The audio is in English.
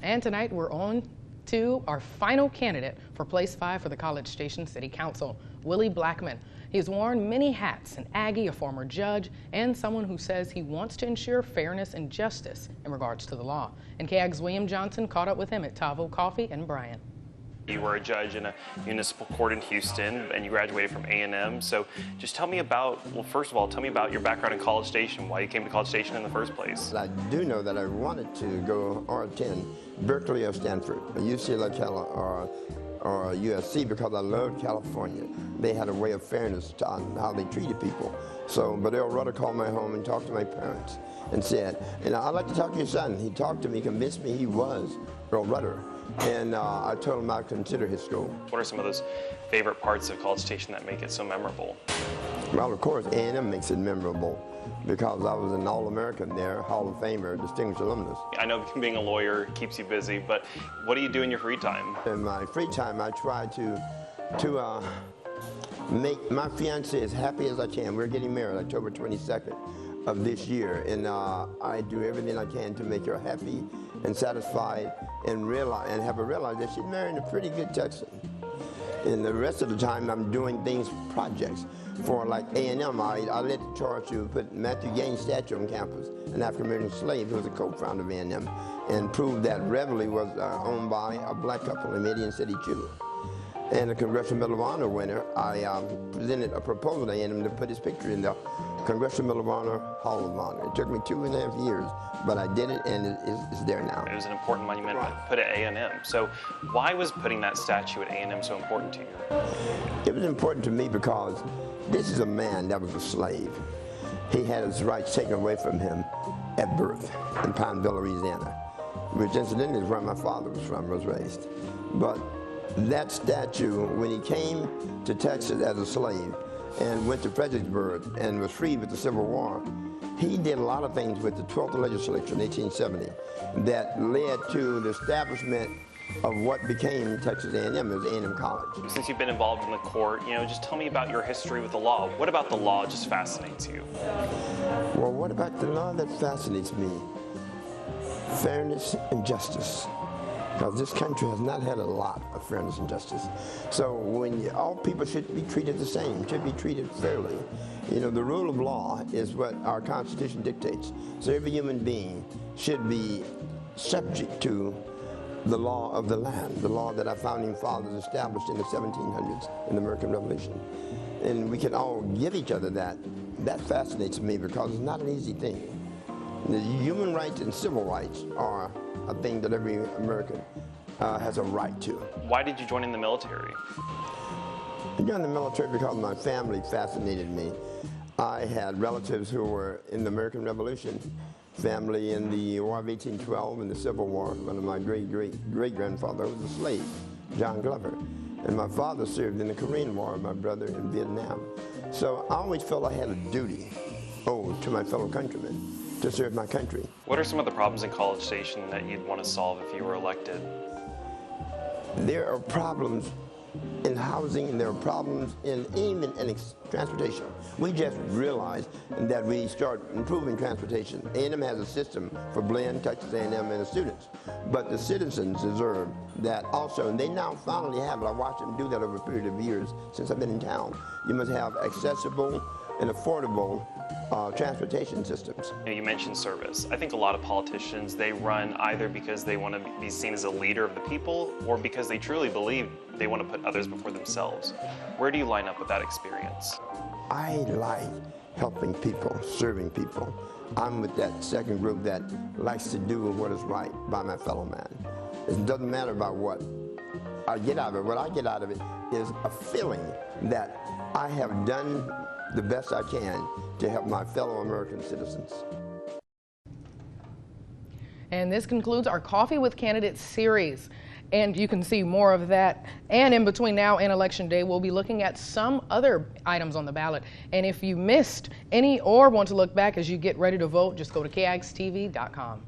And tonight we're on to our final candidate for Place 5 for the College Station City Council, Willie Blackmon. He has worn many hats, an Aggie, a former judge, and someone who says he wants to ensure fairness and justice in regards to the law. And KAGS' William Johnson caught up with him at Tavo Coffee in Bryan. You were a judge in a municipal court in Houston, and you graduated from A&M. So just tell me about, well, first of all, tell me about your background in College Station, why you came to College Station in the first place. I do know that I wanted to go or attend Berkeley or Stanford, or UCLA or USC, because I loved California. They had a way of fairness on how they treated people. So, but Earl Rudder called my home and talked to my parents and said, I'd like to talk to your son. He talked to me, convinced me he was Earl Rudder. And I told him I'd consider his school. What are some of those favorite parts of College Station that make it so memorable? Well, of course, A&M makes it memorable because I was an All-American there, Hall of Famer, distinguished alumnus. I know being a lawyer keeps you busy, but what do you do in your free time? In my free time, I try to make my fiancée as happy as I can. We're getting married October 22nd of this year, and I do everything I can to make her happy and satisfied and have her realize that she's marrying a pretty good Texan. And the rest of the time I'm doing projects for like A&M. I led the charge to put Matthew Gaines' statue on campus, an African-American slave who was a co-founder of A&M, and proved that Reveille was owned by a black couple in Indian City, Chile. And the Congressional Medal of Honor winner, I presented a proposal to A&M to put his picture in the Congressional Medal of Honor Hall of Honor. It took me 2.5 years, but I did it, and it's there now. It was an important monument put at A&M. So why was putting that statue at A&M so important to you? It was important to me because this is a man that was a slave. He had his rights taken away from him at birth in Pineville, Louisiana, which incidentally is where my father was raised. But that statue, when he came to Texas as a slave and went to Fredericksburg and was freed with the Civil War, he did a lot of things with the 12th legislature in 1870 that led to the establishment of what became Texas A&M, as A&M College. Since you've been involved in the court, just tell me about your history with the law. What about the law just fascinates you? Well, what about the law that fascinates me? Fairness and justice. Because this country has not had a lot of fairness and justice. So when all people should be treated the same, should be treated fairly. The rule of law is what our Constitution dictates. So every human being should be subject to the law of the land, the law that our founding fathers established in the 1700s in the American Revolution. And we can all give each other that. That fascinates me because it's not an easy thing. The human rights and civil rights are a thing that every American has a right to. Why did you join in the military? I joined the military because my family fascinated me. I had relatives who were in the American Revolution, family in the War of 1812 and the Civil War. One of my great-grandfather was a slave, John Glover. And my father served in the Korean War, my brother in Vietnam. So I always felt I had a duty owed to my fellow countrymen to serve my country. What are some of the problems in College Station that you'd want to solve if you were elected? There are problems in housing, and there are problems even in transportation. We just realized that we start improving transportation. A&M has a system for blend, Texas A&M, and the students. But the citizens deserve that also, and they now finally have it. I watched them do that over a period of years since I've been in town. You must have accessible and affordable transportation systems. You mentioned service. I think a lot of politicians, they run either because they want to be seen as a leader of the people or because they truly believe they want to put others before themselves. Where do you line up with that experience? I like helping people, serving people. I'm with that second group that likes to do what is right by my fellow man. It doesn't matter about what I get out of it. What I get out of it is a feeling that I have done the best I can to help my fellow American citizens. And this concludes our Coffee with Candidates series. And you can see more of that. And in between now and Election Day, we'll be looking at some other items on the ballot. And if you missed any or want to look back as you get ready to vote, just go to KAGSTV.com.